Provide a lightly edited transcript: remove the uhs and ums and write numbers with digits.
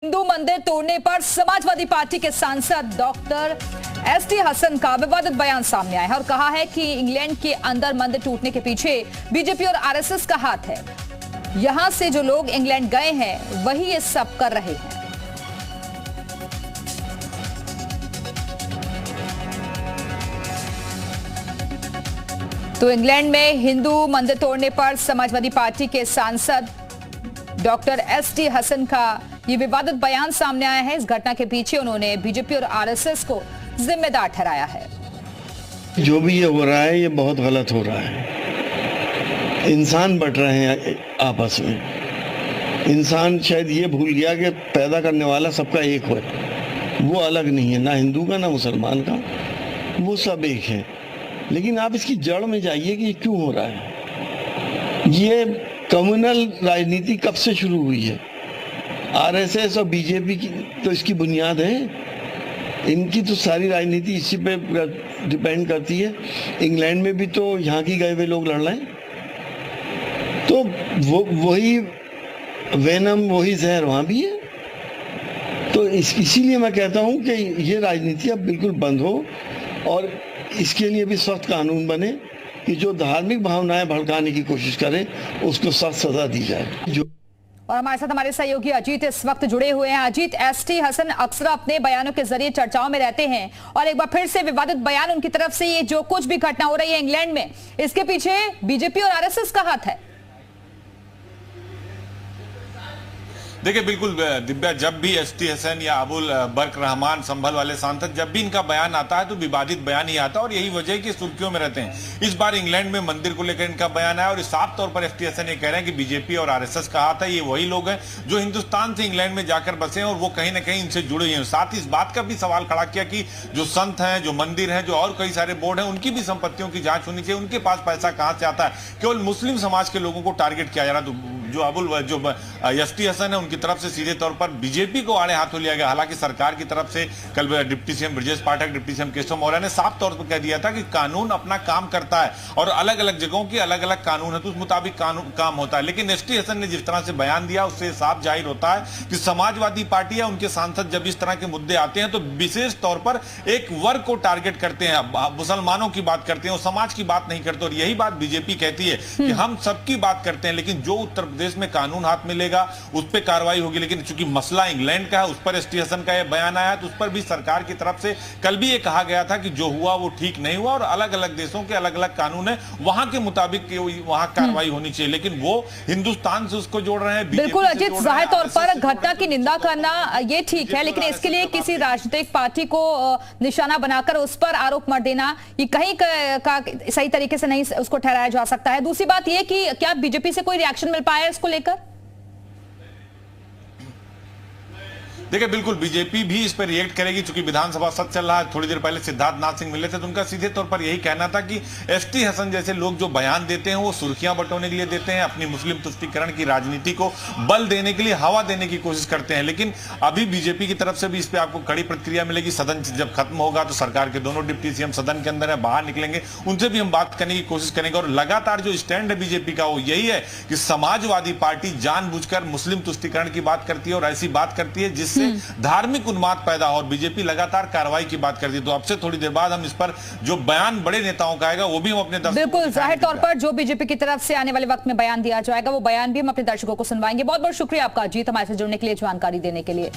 हिंदू मंदिर तोड़ने पर समाजवादी पार्टी के सांसद डॉक्टर एसटी हसन का विवादित बयान सामने आया है और कहा है कि इंग्लैंड के अंदर मंदिर टूटने के पीछे बीजेपी और आरएसएस का हाथ है। यहां से जो लोग इंग्लैंड गए हैं वही ये सब कर रहे हैं। तो इंग्लैंड में हिंदू मंदिर तोड़ने पर समाजवादी पार्टी के सांसद डॉक्टर एसटी हसन का ये विवादित बयान सामने आया है। इस घटना के पीछे उन्होंने बीजेपी और आरएसएस को जिम्मेदार ठहराया है। जो भी ये हो रहा है ये बहुत गलत हो रहा है। इंसान बट रहे हैं आपस में। इंसान शायद ये भूल गया कि पैदा करने वाला सबका एक हो, वो अलग नहीं है, ना हिंदू का ना मुसलमान का, वो सब एक है। लेकिन आप इसकी जड़ में जाइए कि ये क्यों हो रहा है। ये कम्युनल राजनीति कब से शुरू हुई है? आरएसएस और बीजेपी की तो इसकी बुनियाद है। इनकी तो सारी राजनीति इसी पे डिपेंड करती है। इंग्लैंड में भी तो यहाँ की गए हुए लोग लड़ रहे हैं, तो वो वही वेनम, वही जहर वहाँ भी है। तो इसीलिए मैं कहता हूँ कि ये राजनीति अब बिल्कुल बंद हो और इसके लिए भी सख्त कानून बने कि जो धार्मिक भावनाएं भड़काने की कोशिश करे उसको सख्त सजा दी जाए। और हमारे साथ हमारे सहयोगी अजीत इस वक्त जुड़े हुए हैं। अजीत, एसटी हसन अक्सर अपने बयानों के जरिए चर्चाओं में रहते हैं और एक बार फिर से विवादित बयान उनकी तरफ से, ये जो कुछ भी घटना हो रही है इंग्लैंड में, इसके पीछे बीजेपी और आरएसएस का हाथ है। देखिए बिल्कुल दिव्या, जब भी एसटी हसन या अबुल बर्क रहमान संभल वाले सांसद, जब भी इनका बयान आता है तो विवादित बयान ही आता है और यही वजह है कि सुर्खियों में रहते हैं। इस बार इंग्लैंड में मंदिर को लेकर इनका बयान आया और साफ तौर पर एसटी हसन ये कह रहे हैं कि बीजेपी और आरएसएस का हाथ है। ये वही लोग हैं जो हिंदुस्तान से इंग्लैंड में जाकर बसे हैं और वो कहीं ना कहीं इनसे जुड़े हुए हैं। साथ ही इस बात का भी सवाल खड़ा किया कि जो संत हैं, जो मंदिर हैं, जो और कई सारे बोर्ड हैं, उनकी भी संपत्तियों की जांच होनी चाहिए। उनके पास पैसा कहां से आता है? केवल मुस्लिम समाज के लोगों को टारगेट किया जा रहा है। जो एसटी हसन है उनकी तरफ से सीधे तौर पर बीजेपी को आड़े हाथों लिया गया। हालांकि सरकार की तरफ से कल deputy CM Brajesh Pathak, deputy CM Keshav Maurya ने साफ तौर पर कह दिया था कि कानून अपना काम करता है और अलग अलग जगहों के अलग अलग कानून है तो उस मुताबिक कानून काम होता है। लेकिन एसटी हसन ने जिस तरह से बयान दिया उससे साफ जाहिर होता है कि समाजवादी पार्टी या उनके सांसद जब इस तरह के मुद्दे आते हैं तो विशेष तौर पर एक वर्ग को टारगेट करते हैं, मुसलमानों की बात करते हैं और समाज की बात नहीं करते। और यही बात बीजेपी कहती है कि हम सबकी बात करते हैं, लेकिन जो उत्तर प्रदेश में कानून हाथ मिलेगा उस पर कार्रवाई होगी। लेकिन चूंकि मसला इंग्लैंड का है, उस पर एसटी हसन का यह बयान आया तो उस पर भी सरकार की तरफ से कल भी ये कहा गया था कि जो हुआ वो ठीक नहीं हुआ और अलग अलग देशों के अलग अलग कानून है, वहां के मुताबिक वहां कार्रवाई होनी चाहिए। लेकिन वो हिंदुस्तान से उसको जोड़ रहे हैं। बिल्कुल अजीत, जाहिर तौर पर घटना की निंदा करना ये ठीक है, लेकिन इसके लिए किसी राजनीतिक पार्टी को निशाना बनाकर उस पर आरोप मत देना ये कहीं का सही तरीके से नहीं उसको ठहराया जा सकता है। दूसरी बात ये कि क्या बीजेपी से कोई रिएक्शन मिल पाया है इसको लेकर? देखिए बिल्कुल बीजेपी भी इस पर रिएक्ट करेगी, क्योंकि विधानसभा सत्र चल रहा है। थोड़ी देर पहले सिद्धार्थ नाथ सिंह मिले थे तो उनका सीधे तौर पर यही कहना था कि एसटी हसन जैसे लोग जो बयान देते हैं वो सुर्खियां बटोरने के लिए देते हैं, अपनी मुस्लिम तुष्टीकरण की राजनीति को बल देने के लिए हवा देने की कोशिश करते हैं। लेकिन अभी बीजेपी की तरफ से भी इस पर आपको कड़ी प्रतिक्रिया मिलेगी। सदन जब खत्म होगा तो सरकार के दोनों डिप्टी सीएम सदन के अंदर है, बाहर निकलेंगे, उनसे भी हम बात करने की कोशिश करेंगे। और लगातार जो स्टैंड है बीजेपी का वो यही है कि समाजवादी पार्टी जानबूझकर मुस्लिम तुष्टीकरण की बात करती है और ऐसी बात करती है जिससे धार्मिक उन्माद पैदा हो और बीजेपी लगातार कार्रवाई की बात करती है। तो अब से थोड़ी देर बाद हम इस पर जो बयान बड़े नेताओं का आएगा वो भी हम अपने बिल्कुल जाहिर तौर पर जो बीजेपी की तरफ से आने वाले वक्त में बयान दिया जाएगा वो बयान भी हम अपने दर्शकों को सुनवाएंगे। बहुत बहुत शुक्रिया आपका अजीत, हमारे साथ जुड़ने के लिए, जानकारी देने के लिए।